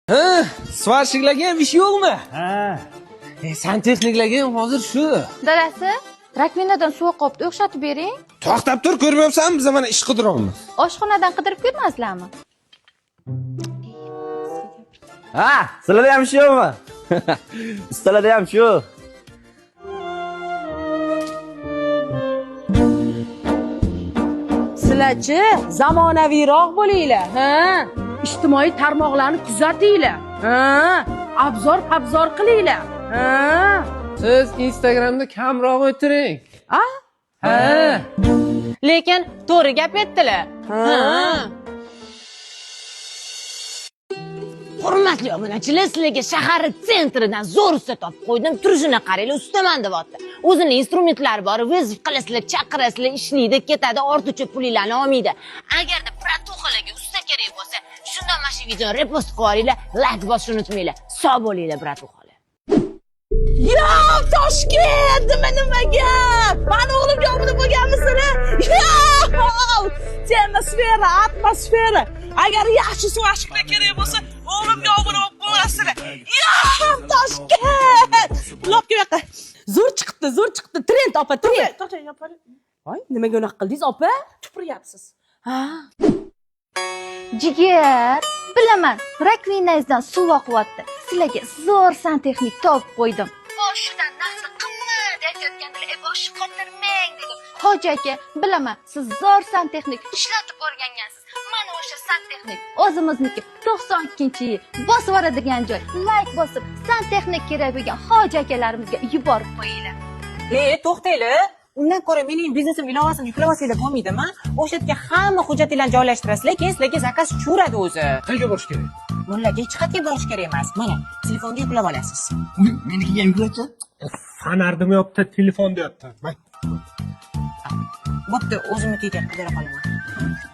Ha, svarshiklarga ham ish yo'qmi? Ha. Santexniklarga ham hozir shu. Dadasi, rakvinadan suv qopni o'xshatib bering. To'xtab tur, ko'rmayapsanmi? Biz mana ish qidiryapmiz. Oshxonadan qidirib ko'rmaysizlarmi? Ha, sizlarda ham shumi? Ustalarda ham shu. Sizlarchi zamonaviyroq bo'linglar, ha? Ijtimoiy tarmoqlarni kuzatinglar, ha? Abzor qilinglar, ha? Siz Instagramda kamroq o'tiring. Ha? Ha. Lekin to'g'ri gap aytdilar. Ha. Hurmatli obunachilar, sizlarga shahar sentridan zo'r usta topib qo'ydim. Turishini qaranglar, ustaman deyapti. O'zini instrumentlari bor, vizit qilasizlar, chaqirasizlar, ishlaydi, ketadi, ortiqcha pulinglarni olmaydi. Agarda pratuxalarga usta kerak bo'lsa, shundan mana shu videoni repost qilib olinglar, like bosishni unutmanglar. Sog' bo'linglar, pratuxalar. Yo, Toshkent, nima gap? Mani o'g'limga obuna bo'lganmisizlar? Yo! Atmosfera. Agar yaxshi suv ashqlar kerak bo'lsa, o'g'limga obuna bo'lib qo'yasizlar. Yo, Toshkent! Lopga yoqqa. Zo'r chiqdi. Trend opa, trend. To'xtang, opa. Voy, nimaga unaqa qildingiz, opa? Tupuryapsiz. Ha. Jigar, bilaman, rakvinangizdan suv oqyapti. Sizlarga zo'r santexnik topib qo'ydim. Boshidan narsa qimmat aytayotganlar, boshi qotirmang dedim. Hoji aka, bilaman, siz zo'r santexnik ishlatib o'rgangansiz. Mana o'sha santexnik o'zimizniki 92-yil bosib yuboradigan joy. Like bosib, santexnik kerak bo'lgan hoji akalarimizga yuborib qo'yinglar. To'xtanglar. Undan ko'ra mening biznesim ilovasini yuklab olsanglar bo'lmaydimi? O'sha yerga hamma hujjatinglarni joylashtirasizlar, keyin sizlarga zakaz tushiradi o'zi. Qayerga borish kerak? Mullaga hech qayerga borish kerak emas. Mana, telefonga yuklab olasiz. Menikiga yuklachi. Fanar demayapti, telefon deyapti. Bo'pti, o'zimnikiga qidira qolaman.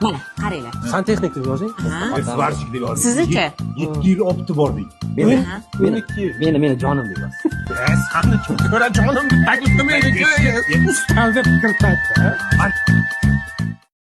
Mana, qaranglar. Santexnik deb yozing. Svarshik deb yozing. Siznichi? 7 yil opti bordik. Meni jonim deyman. Sani ko'ra jonim taklif qilmaydi. Ustoz deb fikr qaytdi.